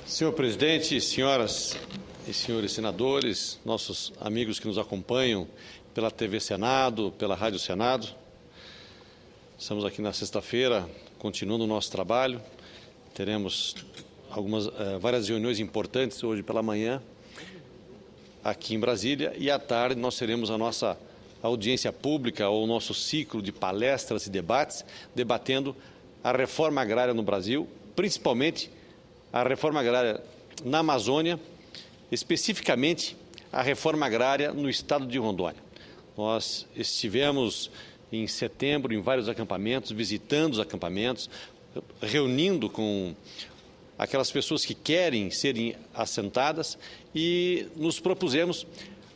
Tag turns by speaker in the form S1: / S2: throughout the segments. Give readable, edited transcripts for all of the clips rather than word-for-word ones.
S1: Senhor presidente, senhoras e senhores senadores, nossos amigos que nos acompanham pela TV Senado, pela Rádio Senado, estamos aqui na sexta-feira, continuando o nosso trabalho. Teremos várias reuniões importantes hoje pela manhã aqui em Brasília e à tarde nós teremos a nossa audiência pública ou o nosso ciclo de palestras e debates, debatendo a reforma agrária no Brasil, principalmente a reforma agrária na Amazônia, especificamente a reforma agrária no estado de Rondônia. Nós estivemos em setembro em vários acampamentos, visitando os acampamentos, reunindo com aquelas pessoas que querem serem assentadas e nos propusemos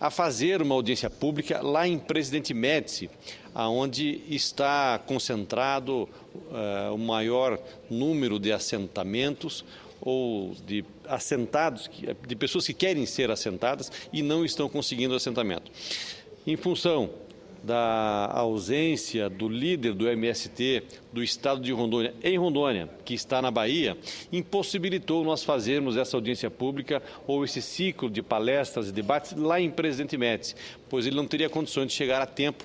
S1: a fazer uma audiência pública lá em Presidente Médici, onde está concentrado o maior número de assentamentos ou de assentados, de pessoas que querem ser assentadas e não estão conseguindo assentamento. Em função da ausência do líder do MST do estado de Rondônia, em Rondônia, que está na Bahia, impossibilitou nós fazermos essa audiência pública ou esse ciclo de palestras e debates lá em Presidente Médici, pois ele não teria condições de chegar a tempo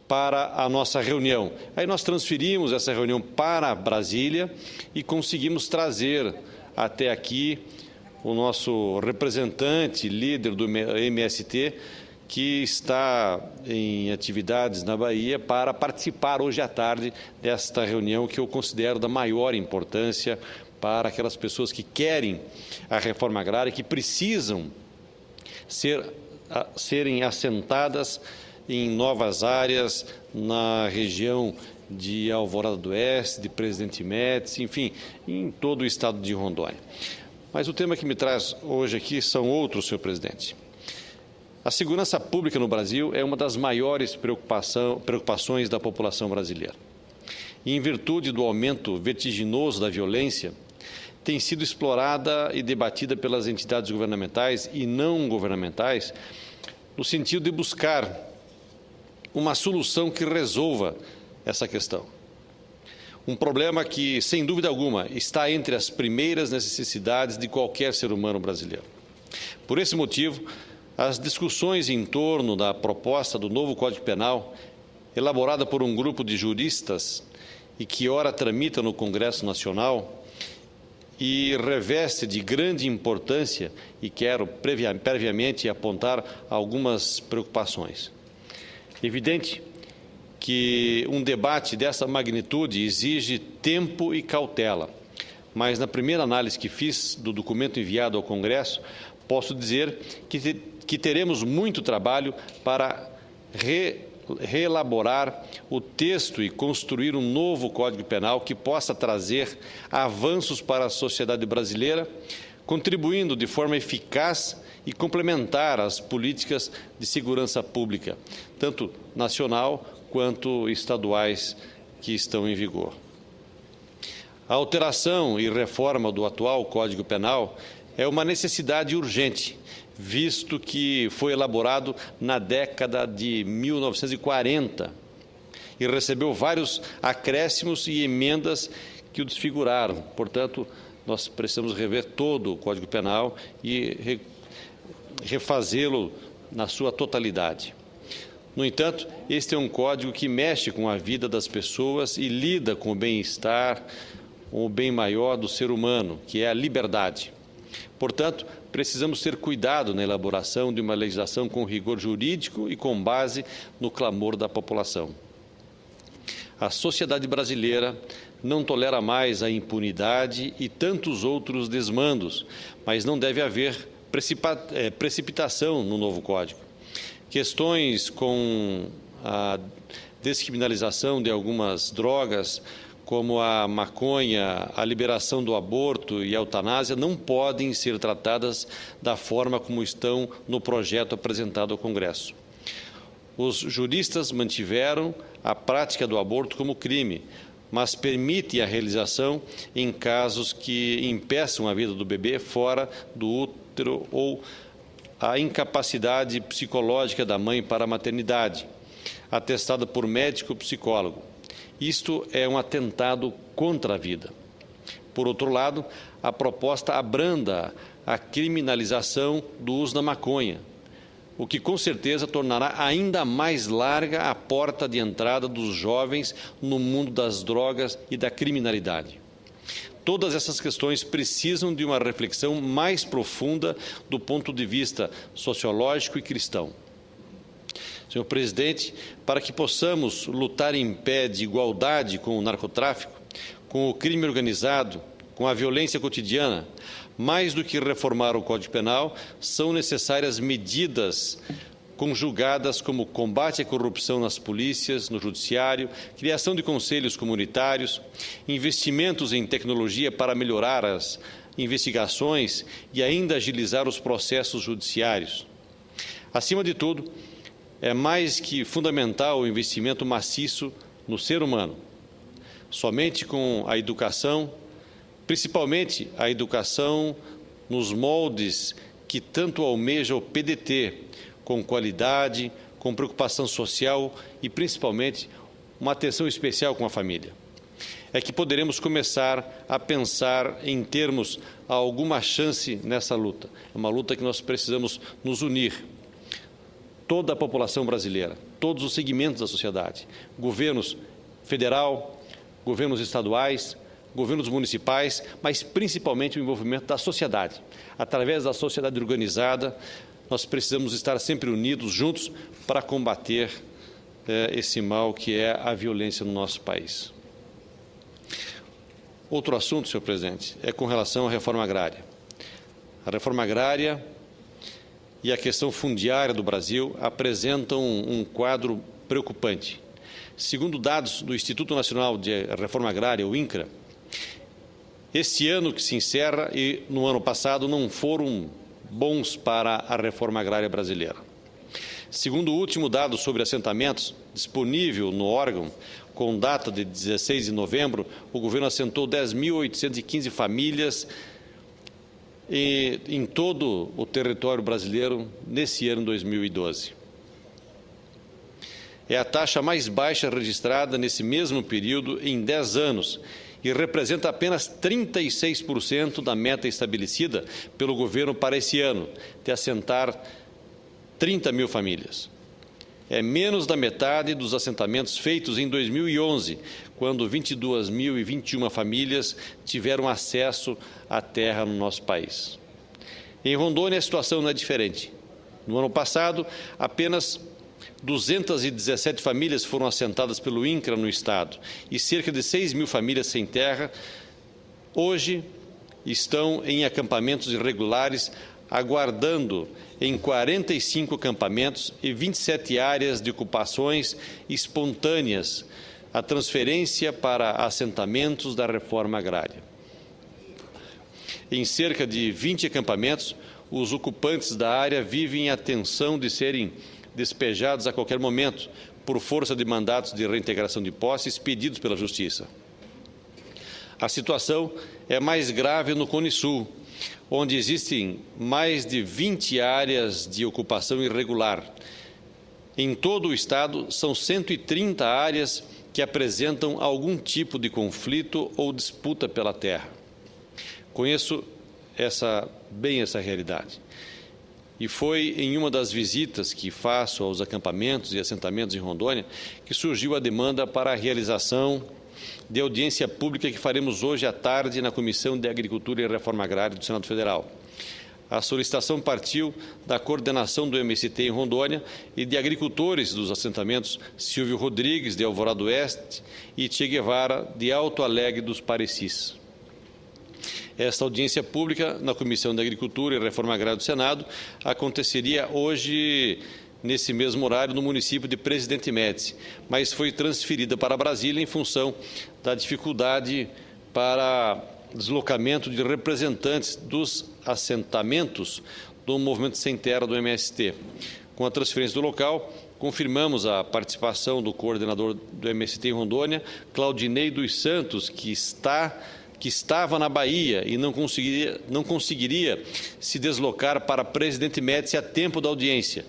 S1: para a nossa reunião. Aí nós transferimos essa reunião para Brasília e conseguimos trazer até aqui o nosso representante, líder do MST, que está em atividades na Bahia para participar hoje à tarde desta reunião que eu considero da maior importância para aquelas pessoas que querem a reforma agrária e que precisam serem assentadas em novas áreas na região de Alvorada do Oeste, de Presidente Médici, enfim, em todo o estado de Rondônia. Mas o tema que me traz hoje aqui são outros, senhor presidente. A segurança pública no Brasil é uma das maiores preocupações da população brasileira. E, em virtude do aumento vertiginoso da violência, tem sido explorada e debatida pelas entidades governamentais e não governamentais no sentido de buscar uma solução que resolva essa questão. Um problema que, sem dúvida alguma, está entre as primeiras necessidades de qualquer ser humano brasileiro. Por esse motivo, as discussões em torno da proposta do novo Código Penal, elaborada por um grupo de juristas e que ora tramita no Congresso Nacional e reveste de grande importância, e quero previamente apontar algumas preocupações. Evidente que um debate dessa magnitude exige tempo e cautela, mas na primeira análise que fiz do documento enviado ao Congresso, posso dizer que teremos muito trabalho para reelaborar o texto e construir um novo Código Penal que possa trazer avanços para a sociedade brasileira, contribuindo de forma eficaz e complementar as políticas de segurança pública, tanto nacional quanto estaduais que estão em vigor. A alteração e reforma do atual Código Penal é uma necessidade urgente, visto que foi elaborado na década de 1940 e recebeu vários acréscimos e emendas que o desfiguraram. Portanto, nós precisamos rever todo o Código Penal e refazê-lo na sua totalidade. No entanto, este é um código que mexe com a vida das pessoas e lida com o bem-estar, o bem maior do ser humano, que é a liberdade. Portanto, precisamos ter cuidado na elaboração de uma legislação com rigor jurídico e com base no clamor da população. A sociedade brasileira não tolera mais a impunidade e tantos outros desmandos, mas não deve haver precipitação no novo Código. Questões com a descriminalização de algumas drogas, como a maconha, a liberação do aborto e a eutanásia, não podem ser tratadas da forma como estão no projeto apresentado ao Congresso. Os juristas mantiveram a prática do aborto como crime, mas permitem a realização em casos que impeçam a vida do bebê fora do útero ou a incapacidade psicológica da mãe para a maternidade, atestada por médico ou psicólogo. Isto é um atentado contra a vida. Por outro lado, a proposta abranda a criminalização do uso da maconha, o que com certeza tornará ainda mais larga a porta de entrada dos jovens no mundo das drogas e da criminalidade. Todas essas questões precisam de uma reflexão mais profunda do ponto de vista sociológico e cristão. Senhor presidente, para que possamos lutar em pé de igualdade com o narcotráfico, com o crime organizado, com a violência cotidiana, mais do que reformar o Código Penal, são necessárias medidas conjugadas como combate à corrupção nas polícias, no judiciário, criação de conselhos comunitários, investimentos em tecnologia para melhorar as investigações e ainda agilizar os processos judiciários. Acima de tudo, é mais que fundamental o investimento maciço no ser humano. Somente com a educação, principalmente a educação nos moldes que tanto almeja o PDT, com qualidade, com preocupação social e, principalmente, uma atenção especial com a família. É que poderemos começar a pensar em termos alguma chance nessa luta. É uma luta que nós precisamos nos unir. Toda a população brasileira, todos os segmentos da sociedade, governos federal, governos estaduais, governos municipais, mas principalmente o envolvimento da sociedade. Através da sociedade organizada, nós precisamos estar sempre unidos, juntos, para combater esse mal que é a violência no nosso país. Outro assunto, senhor presidente, é com relação à reforma agrária. A reforma agrária e a questão fundiária do Brasil apresentam um quadro preocupante. Segundo dados do Instituto Nacional de Reforma Agrária, o INCRA, este ano que se encerra e no ano passado não foram bons para a reforma agrária brasileira. Segundo o último dado sobre assentamentos, disponível no órgão, com data de 16 de novembro, o governo assentou 10.815 famílias em todo o território brasileiro nesse ano 2012. É a taxa mais baixa registrada nesse mesmo período em 10 anos e representa apenas 36% da meta estabelecida pelo governo para esse ano, de assentar 30 mil famílias. É menos da metade dos assentamentos feitos em 2011, quando 22.021 famílias tiveram acesso à terra no nosso país. Em Rondônia, a situação não é diferente. No ano passado, apenas 217 famílias foram assentadas pelo INCRA no Estado e cerca de 6 mil famílias sem terra hoje estão em acampamentos irregulares, aguardando em 45 acampamentos e 27 áreas de ocupações espontâneas a transferência para assentamentos da reforma agrária. Em cerca de 20 acampamentos, os ocupantes da área vivem a tensão de serem despejados a qualquer momento, por força de mandatos de reintegração de posse expedidos pela Justiça. A situação é mais grave no Cone Sul, onde existem mais de 20 áreas de ocupação irregular. Em todo o Estado, são 130 áreas que apresentam algum tipo de conflito ou disputa pela terra. Conheço bem essa realidade. E foi em uma das visitas que faço aos acampamentos e assentamentos em Rondônia que surgiu a demanda para a realização de audiência pública que faremos hoje à tarde na Comissão de Agricultura e Reforma Agrária do Senado Federal. A solicitação partiu da coordenação do MST em Rondônia e de agricultores dos assentamentos Silvio Rodrigues, de Alvorada Oeste, e Che Guevara, de Alto Alegre dos Parecis. Esta audiência pública na Comissão de Agricultura e Reforma Agrária do Senado aconteceria hoje, nesse mesmo horário, no município de Presidente Médici, mas foi transferida para Brasília em função da dificuldade para deslocamento de representantes dos assentamentos do Movimento Sem Terra do MST. Com a transferência do local, confirmamos a participação do coordenador do MST em Rondônia, Claudinei dos Santos, que estava na Bahia e não conseguiria se deslocar para Presidente Médici a tempo da audiência,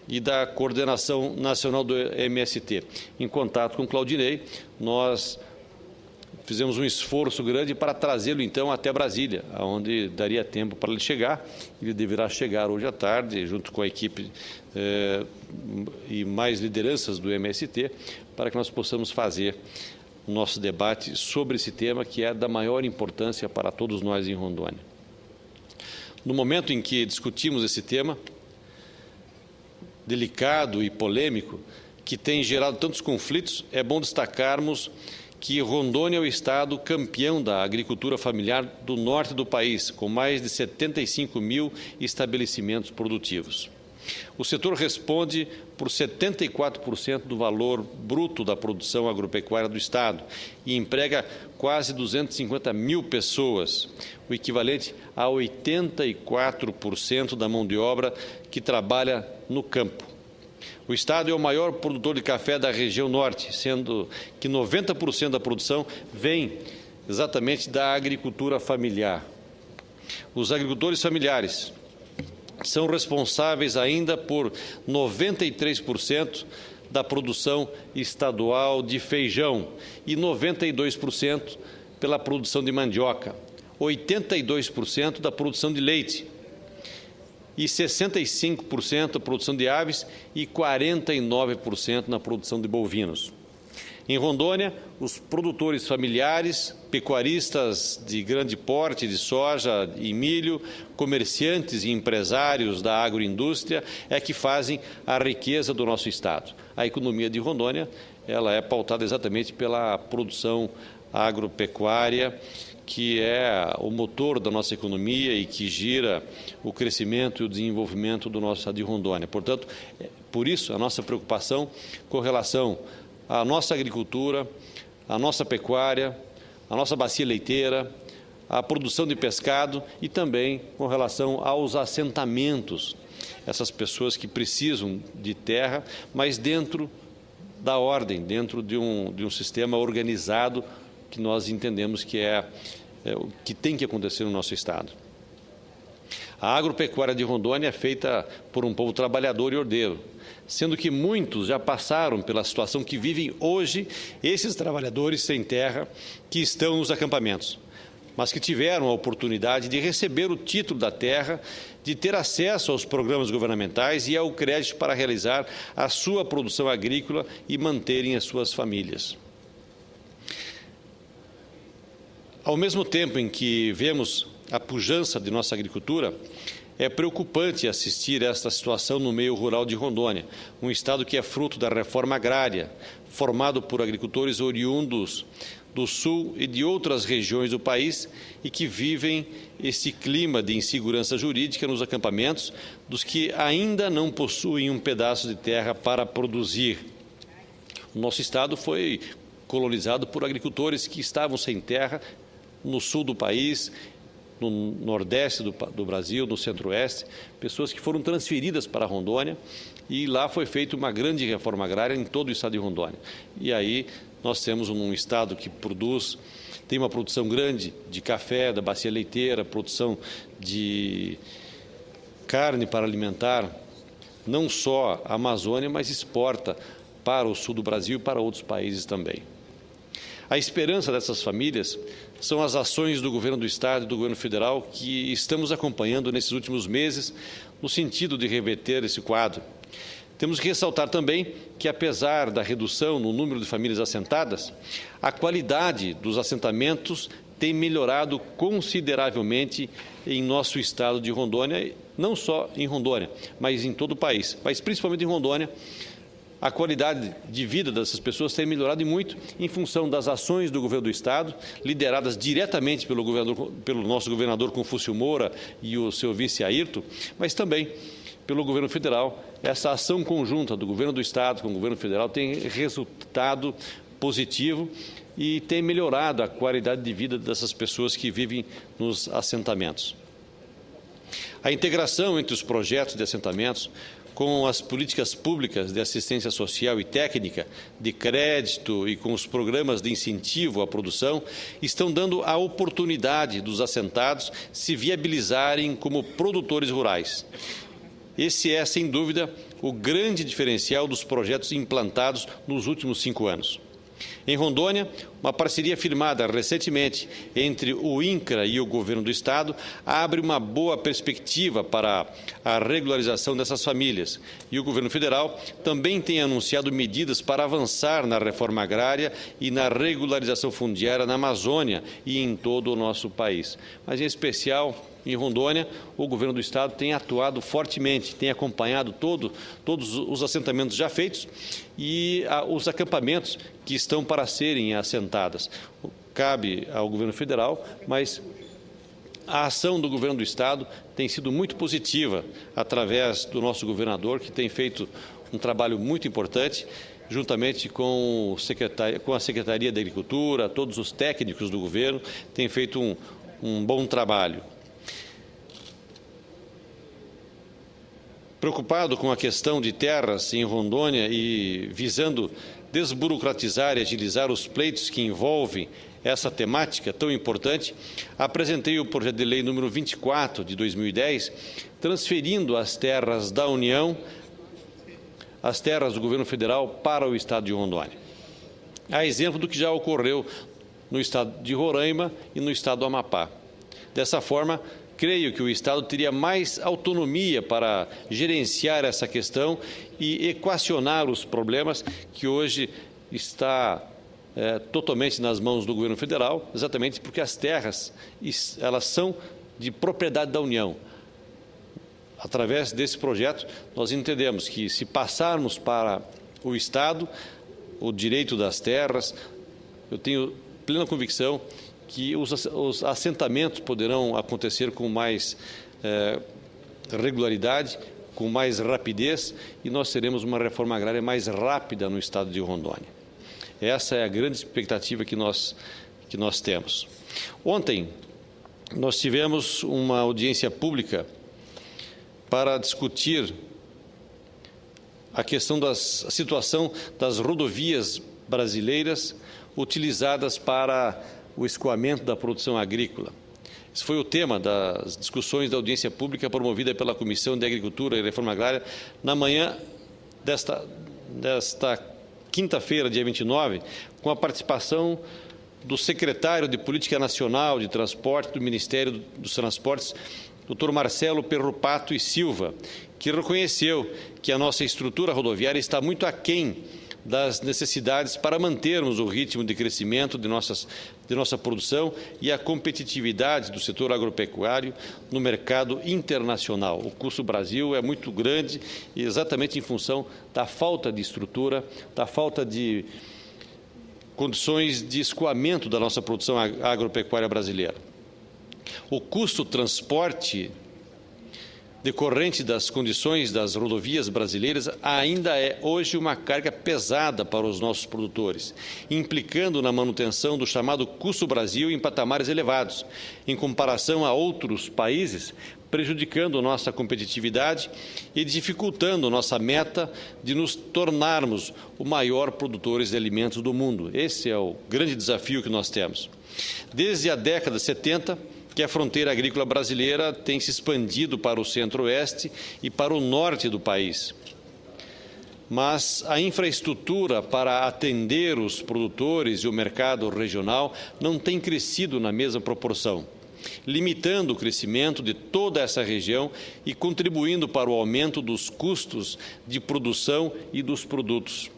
S1: e da coordenação nacional do MST. Em contato com Claudinei, nós fizemos um esforço grande para trazê-lo, então, até Brasília, onde daria tempo para ele chegar. Ele deverá chegar hoje à tarde, junto com a equipe e mais lideranças do MST, para que nós possamos fazer o nosso debate sobre esse tema, que é da maior importância para todos nós em Rondônia. No momento em que discutimos esse tema delicado e polêmico, que tem gerado tantos conflitos, é bom destacarmos que Rondônia é o estado campeão da agricultura familiar do norte do país, com mais de 75 mil estabelecimentos produtivos. O setor responde por 74% do valor bruto da produção agropecuária do estado e emprega quase 250 mil pessoas, o equivalente a 84% da mão de obra que trabalha no campo. O estado é o maior produtor de café da região norte, sendo que 90% da produção vem exatamente da agricultura familiar. Os agricultores familiares são responsáveis ainda por 93% da produção estadual de feijão e 92% pela produção de mandioca, 82% da produção de leite e 65% da produção de aves e 49% na produção de bovinos. Em Rondônia, os produtores familiares, pecuaristas de grande porte de soja e milho, comerciantes e empresários da agroindústria é que fazem a riqueza do nosso estado. A economia de Rondônia, ela é pautada exatamente pela produção agropecuária, que é o motor da nossa economia e que gira o crescimento e o desenvolvimento do nosso estado de Rondônia. Portanto, por isso, a nossa preocupação com relação à nossa agricultura, à nossa pecuária, à nossa bacia leiteira, à produção de pescado e também com relação aos assentamentos, essas pessoas que precisam de terra, mas dentro da ordem, dentro de um sistema organizado que nós entendemos que o que tem que acontecer no nosso estado. A agropecuária de Rondônia é feita por um povo trabalhador e ordeiro, sendo que muitos já passaram pela situação que vivem hoje esses trabalhadores sem terra que estão nos acampamentos, mas que tiveram a oportunidade de receber o título da terra, de ter acesso aos programas governamentais e ao crédito para realizar a sua produção agrícola e manterem as suas famílias. Ao mesmo tempo em que vemos a pujança de nossa agricultura, é preocupante assistir a esta situação no meio rural de Rondônia, um estado que é fruto da reforma agrária, formado por agricultores oriundos do sul e de outras regiões do país e que vivem esse clima de insegurança jurídica nos acampamentos dos que ainda não possuem um pedaço de terra para produzir. O nosso estado foi colonizado por agricultores que estavam sem terra no sul do país, no nordeste do Brasil, no centro-oeste, pessoas que foram transferidas para Rondônia e lá foi feita uma grande reforma agrária em todo o estado de Rondônia. E aí nós temos um estado que tem uma produção grande de café, da bacia leiteira, produção de carne para alimentar não só a Amazônia, mas exporta para o sul do Brasil e para outros países também. A esperança dessas famílias são as ações do governo do estado e do governo federal que estamos acompanhando nesses últimos meses no sentido de reverter esse quadro. Temos que ressaltar também que, apesar da redução no número de famílias assentadas, a qualidade dos assentamentos tem melhorado consideravelmente em nosso estado de Rondônia, não só em Rondônia, mas em todo o país, mas principalmente em Rondônia. A qualidade de vida dessas pessoas tem melhorado e muito em função das ações do governo do estado, lideradas diretamente pelo nosso governador Confúcio Moura e o seu vice Ayrton, mas também pelo governo federal. Essa ação conjunta do governo do estado com o governo federal tem resultado positivo e tem melhorado a qualidade de vida dessas pessoas que vivem nos assentamentos. A integração entre os projetos de assentamentos com as políticas públicas de assistência social e técnica, de crédito e com os programas de incentivo à produção, estão dando a oportunidade dos assentados se viabilizarem como produtores rurais. Esse é, sem dúvida, o grande diferencial dos projetos implantados nos últimos 5 anos. Em Rondônia, Uma parceria firmada recentemente entre o INCRA e o Governo do Estado abre uma boa perspectiva para a regularização dessas famílias. E o Governo Federal também tem anunciado medidas para avançar na reforma agrária e na regularização fundiária na Amazônia e em todo o nosso país. Mas, em especial, em Rondônia, o Governo do Estado tem atuado fortemente, tem acompanhado todos os assentamentos já feitos e os acampamentos que estão para serem assentados. Cabe ao Governo Federal, mas a ação do Governo do Estado tem sido muito positiva através do nosso governador, que tem feito um trabalho muito importante, juntamente com a Secretaria da Agricultura, todos os técnicos do governo, têm feito um bom trabalho. Preocupado com a questão de terras em Rondônia e visando desburocratizar e agilizar os pleitos que envolvem essa temática tão importante, apresentei o projeto de lei número 24 de 2010, transferindo as terras da União, as terras do governo federal para o estado de Rondônia. A exemplo do que já ocorreu no estado de Roraima e no estado do Amapá. Dessa forma, creio que o Estado teria mais autonomia para gerenciar essa questão e equacionar os problemas que hoje está totalmente nas mãos do governo federal, exatamente porque as terras elas são de propriedade da União. Através desse projeto, nós entendemos que se passarmos para o Estado o direito das terras, eu tenho plena convicção que os assentamentos poderão acontecer com mais regularidade, com mais rapidez, e nós teremos uma reforma agrária mais rápida no estado de Rondônia. Essa é a grande expectativa que nós temos. Ontem, nós tivemos uma audiência pública para discutir a situação das rodovias brasileiras utilizadas para o escoamento da produção agrícola. Esse foi o tema das discussões da audiência pública promovida pela Comissão de Agricultura e Reforma Agrária na manhã desta quinta-feira, dia 29, com a participação do secretário de Política Nacional de Transporte do Ministério dos Transportes, Dr. Marcelo Perrupato e Silva, que reconheceu que a nossa estrutura rodoviária está muito aquém das necessidades para mantermos o ritmo de crescimento de nossa produção e a competitividade do setor agropecuário no mercado internacional. O custo Brasil é muito grande, exatamente em função da falta de estrutura, da falta de condições de escoamento da nossa produção agropecuária brasileira. O custo transporte decorrente das condições das rodovias brasileiras ainda é hoje uma carga pesada para os nossos produtores, implicando na manutenção do chamado custo Brasil em patamares elevados, em comparação a outros países, prejudicando nossa competitividade e dificultando nossa meta de nos tornarmos o maior produtores de alimentos do mundo. Esse é o grande desafio que nós temos. Desde a década de 70, que a fronteira agrícola brasileira tem se expandido para o centro-oeste e para o norte do país. Mas a infraestrutura para atender os produtores e o mercado regional não tem crescido na mesma proporção, limitando o crescimento de toda essa região e contribuindo para o aumento dos custos de produção e dos produtos.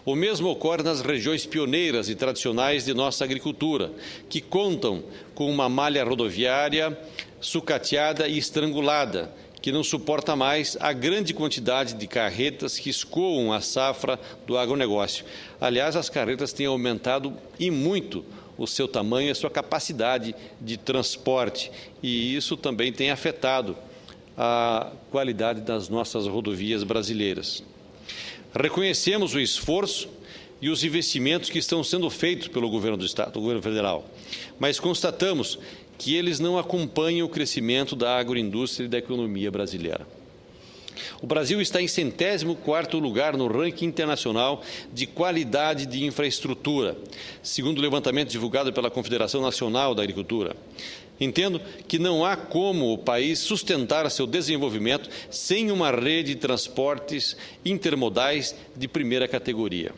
S1: O mesmo ocorre nas regiões pioneiras e tradicionais de nossa agricultura, que contam com uma malha rodoviária sucateada e estrangulada, que não suporta mais a grande quantidade de carretas que escoam a safra do agronegócio. Aliás, as carretas têm aumentado e muito o seu tamanho e a sua capacidade de transporte, e isso também tem afetado a qualidade das nossas rodovias brasileiras. Reconhecemos o esforço e os investimentos que estão sendo feitos pelo governo do Estado, do governo federal, mas constatamos que eles não acompanham o crescimento da agroindústria e da economia brasileira. O Brasil está em 104º lugar no ranking internacional de qualidade de infraestrutura, segundo o levantamento divulgado pela Confederação Nacional da Agricultura. Entendo que não há como o país sustentar seu desenvolvimento sem uma rede de transportes intermodais de primeira categoria.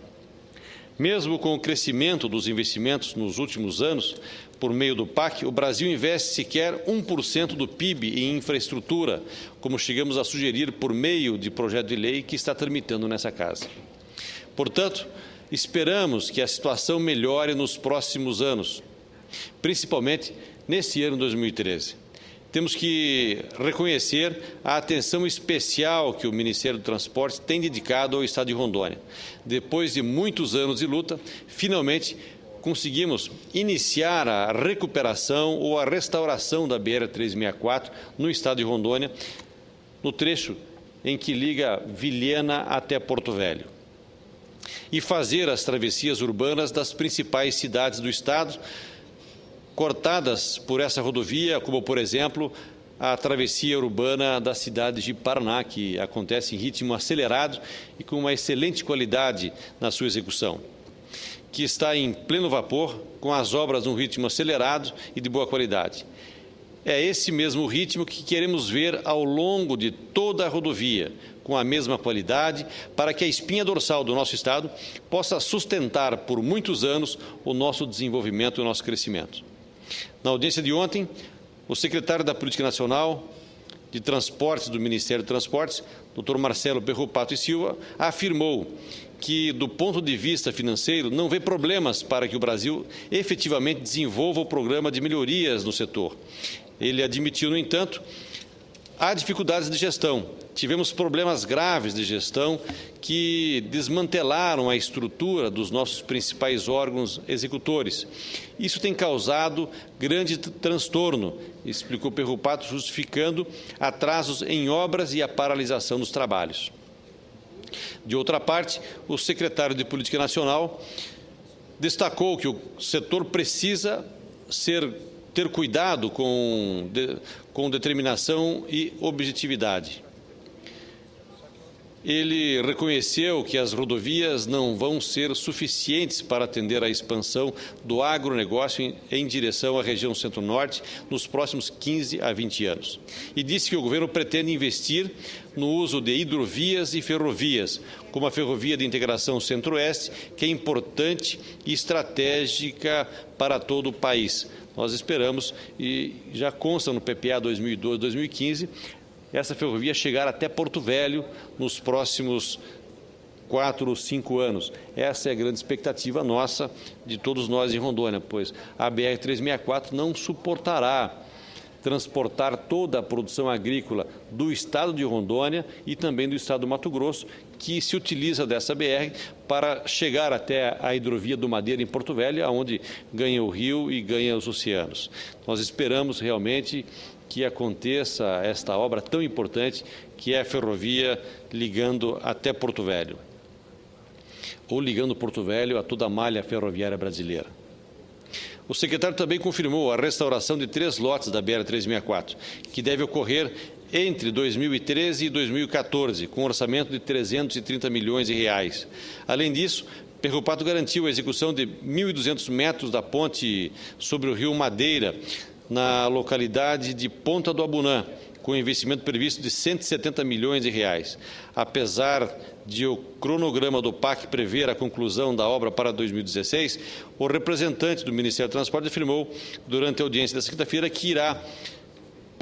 S1: Mesmo com o crescimento dos investimentos nos últimos anos, por meio do PAC, o Brasil investe sequer 1% do PIB em infraestrutura, como chegamos a sugerir por meio de projeto de lei que está tramitando nessa Casa. Portanto, esperamos que a situação melhore nos próximos anos, principalmente nesse ano 2013. Temos que reconhecer a atenção especial que o Ministério do Transporte tem dedicado ao Estado de Rondônia. Depois de muitos anos de luta, finalmente conseguimos iniciar a recuperação ou a restauração da BR-364 no Estado de Rondônia, no trecho em que liga Vilhena até Porto Velho, e fazer as travessias urbanas das principais cidades do Estado, cortadas por essa rodovia, como, por exemplo, a travessia urbana da cidade de Paraná, que acontece em ritmo acelerado e com uma excelente qualidade na sua execução, que está em pleno vapor, com as obras num ritmo acelerado e de boa qualidade. É esse mesmo ritmo que queremos ver ao longo de toda a rodovia, com a mesma qualidade, para que a espinha dorsal do nosso Estado possa sustentar por muitos anos o nosso desenvolvimento e o nosso crescimento. Na audiência de ontem, o secretário da Política Nacional de Transportes do Ministério de Transportes, Dr. Marcelo Perrupato e Silva, afirmou que, do ponto de vista financeiro, não vê problemas para que o Brasil efetivamente desenvolva o programa de melhorias no setor. Ele admitiu, no entanto, há dificuldades de gestão. Tivemos problemas graves de gestão que desmantelaram a estrutura dos nossos principais órgãos executores. Isso tem causado grande transtorno, explicou Perrupato, justificando atrasos em obras e a paralisação dos trabalhos. De outra parte, o secretário de Política Nacional destacou que o setor precisa ter cuidado com determinação e objetividade. Ele reconheceu que as rodovias não vão ser suficientes para atender à expansão do agronegócio em direção à região Centro-Norte nos próximos 15 a 20 anos. E disse que o governo pretende investir no uso de hidrovias e ferrovias, como a Ferrovia de Integração Centro-Oeste, que é importante e estratégica para todo o país. Nós esperamos, e já consta no PPA 2012-2015, essa ferrovia chegar até Porto Velho nos próximos 4 ou 5 anos. Essa é a grande expectativa nossa, de todos nós em Rondônia, pois a BR-364 não suportará transportar toda a produção agrícola do Estado de Rondônia e também do Estado do Mato Grosso, que se utiliza dessa BR para chegar até a hidrovia do Madeira em Porto Velho, onde ganha o rio e ganha os oceanos. Nós esperamos realmente que aconteça esta obra tão importante, que é a ferrovia ligando até Porto Velho, ou ligando Porto Velho a toda a malha ferroviária brasileira. O secretário também confirmou a restauração de 3 lotes da BR-364, que deve ocorrer entre 2013 e 2014, com um orçamento de 330 milhões de reais. Além disso, Perrupato garantiu a execução de 1.200 metros da ponte sobre o rio Madeira, na localidade de Ponta do Abunã, com investimento previsto de 170 milhões de reais. Apesar de o cronograma do PAC prever a conclusão da obra para 2016, o representante do Ministério do Transporte afirmou, durante a audiência desta quinta-feira, que irá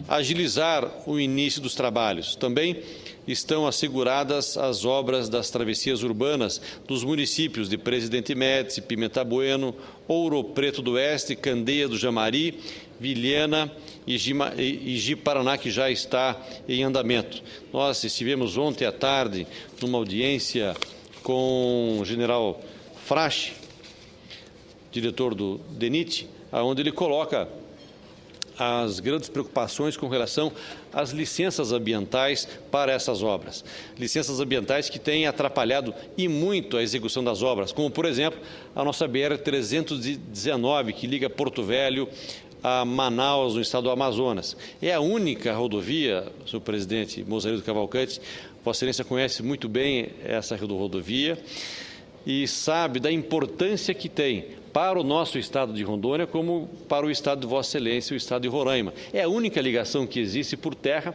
S1: agilizar o início dos trabalhos. Também estão asseguradas as obras das travessias urbanas dos municípios de Presidente Médici, Pimenta Bueno, Ouro Preto do Oeste, Candeia do Jamari, Vilhena e Ji-Paraná, que já está em andamento. Nós estivemos ontem à tarde numa audiência com o general Frache, diretor do DENIT, onde ele coloca as grandes preocupações com relação às licenças ambientais para essas obras. Licenças ambientais que têm atrapalhado e muito a execução das obras, como, por exemplo, a nossa BR-319, que liga Porto Velho a Manaus, no estado do Amazonas. É a única rodovia, senhor presidente Mozarino Cavalcante, Vossa Excelência conhece muito bem essa rodovia e sabe da importância que tem para o nosso estado de Rondônia, como para o estado de Vossa Excelência, o estado de Roraima. É a única ligação que existe por terra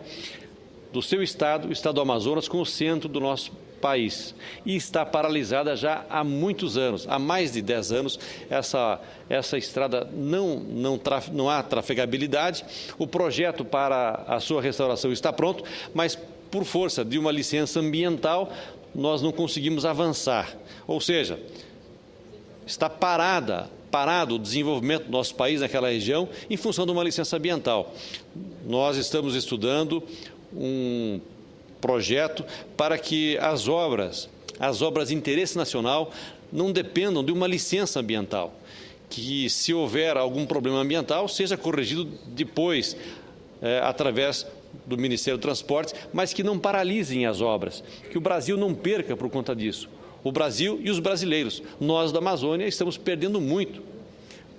S1: do seu estado, o estado do Amazonas, com o centro do nosso país e está paralisada já há muitos anos, há mais de 10 anos. Essa estrada não há trafegabilidade. O projeto para a sua restauração está pronto, mas por força de uma licença ambiental nós não conseguimos avançar. Ou seja, está parado o desenvolvimento do nosso país naquela região em função de uma licença ambiental. Nós estamos estudando um projeto para que as obras de interesse nacional não dependam de uma licença ambiental, que se houver algum problema ambiental seja corrigido depois através do Ministério do Transportes, mas que não paralisem as obras, que o Brasil não perca por conta disso. O Brasil e os brasileiros, nós da Amazônia, estamos perdendo muito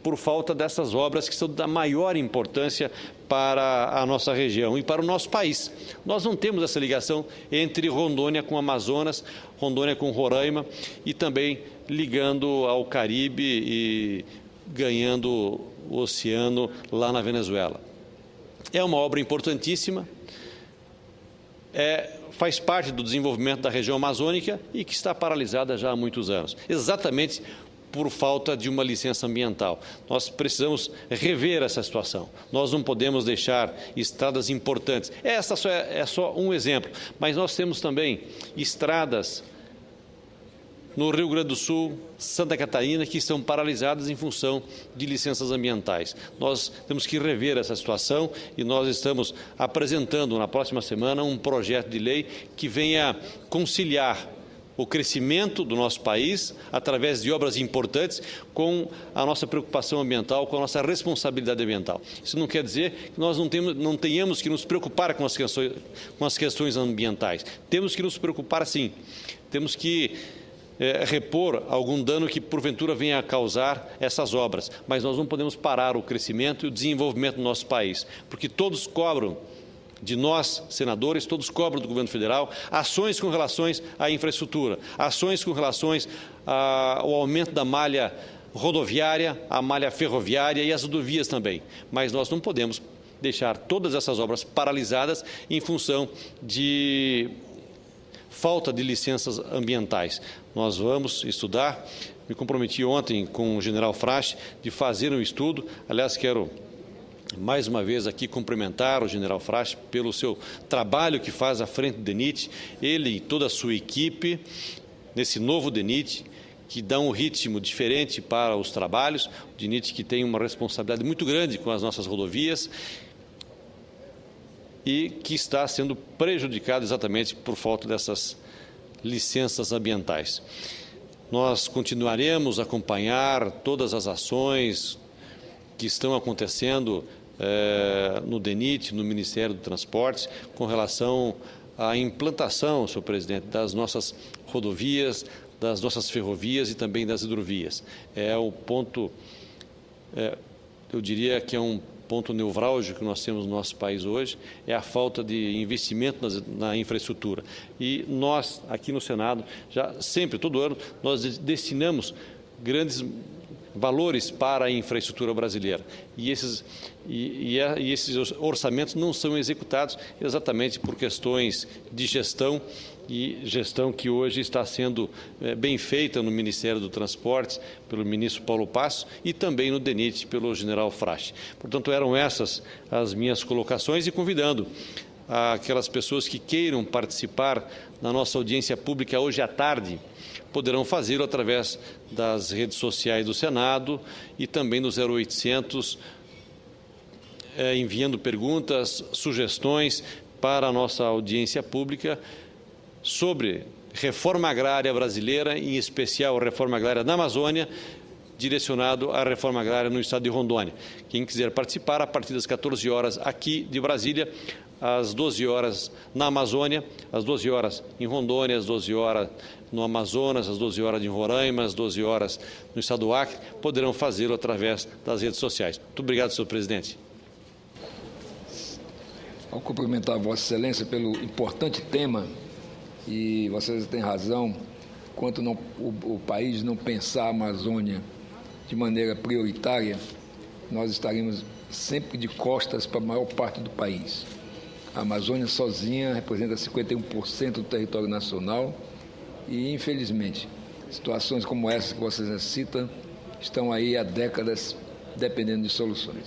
S1: por falta dessas obras que são da maior importância para a nossa região e para o nosso país. Nós não temos essa ligação entre Rondônia com Amazonas, Rondônia com Roraima e também ligando ao Caribe e ganhando o oceano lá na Venezuela. É uma obra importantíssima, faz parte do desenvolvimento da região amazônica e que está paralisada já há muitos anos, exatamente por falta de uma licença ambiental. Nós precisamos rever essa situação. Nós não podemos deixar estradas importantes. Essa é só um exemplo, mas nós temos também estradas no Rio Grande do Sul, Santa Catarina, que estão paralisadas em função de licenças ambientais. Nós temos que rever essa situação e nós estamos apresentando na próxima semana um projeto de lei que venha conciliar o crescimento do nosso país através de obras importantes com a nossa preocupação ambiental, com a nossa responsabilidade ambiental. Isso não quer dizer que nós não tenhamos que nos preocupar com as questões ambientais. Temos que nos preocupar, sim. Temos que repor algum dano que porventura venha a causar essas obras, mas nós não podemos parar o crescimento e o desenvolvimento do nosso país, porque todos cobram de nós, senadores, todos cobram do governo federal ações com relações à infraestrutura, ações com relações ao aumento da malha rodoviária, a malha ferroviária e as rodovias também, mas nós não podemos deixar todas essas obras paralisadas em função de falta de licenças ambientais. Nós vamos estudar, me comprometi ontem com o general Frasch de fazer um estudo, aliás, quero mais uma vez aqui cumprimentar o general Frasch pelo seu trabalho que faz à frente do DENIT, ele e toda a sua equipe, nesse novo DENIT, que dá um ritmo diferente para os trabalhos, o DENIT que tem uma responsabilidade muito grande com as nossas rodovias, e que está sendo prejudicado exatamente por falta dessas licenças ambientais. Nós continuaremos a acompanhar todas as ações que estão acontecendo no DENIT, no Ministério do Transportes, com relação à implantação, senhor presidente, das nossas rodovias, das nossas ferrovias e também das hidrovias. É o ponto, eu diria que é um ponto nevrálgico que nós temos no nosso país hoje, é a falta de investimento na infraestrutura. E nós, aqui no Senado, já sempre, todo ano, nós destinamos grandes valores para a infraestrutura brasileira. E esses orçamentos não são executados exatamente por questões de gestão, e gestão que hoje está sendo bem feita no Ministério do Transportes, pelo ministro Paulo Passo, e também no DENIT, pelo general Frasch. Portanto, eram essas as minhas colocações, e convidando aquelas pessoas que queiram participar na nossa audiência pública hoje à tarde, poderão fazê-lo através das redes sociais do Senado e também no 0800, enviando perguntas, sugestões para a nossa audiência pública sobre reforma agrária brasileira, em especial reforma agrária na Amazônia, direcionado à reforma agrária no estado de Rondônia. Quem quiser participar, a partir das 14 horas aqui de Brasília, às 12 horas na Amazônia, às 12 horas em Rondônia, às 12 horas no Amazonas, às 12 horas em Roraima, às 12 horas no estado do Acre, poderão fazê-lo através das redes sociais. Muito obrigado, senhor presidente.
S2: Ao cumprimentar Vossa Excelência pelo importante tema, e vocês têm razão, enquanto o país não pensar a Amazônia de maneira prioritária, nós estaremos sempre de costas para a maior parte do país. A Amazônia sozinha representa 51% do território nacional E, infelizmente, situações como essa que vocês citam estão aí há décadas dependendo de soluções.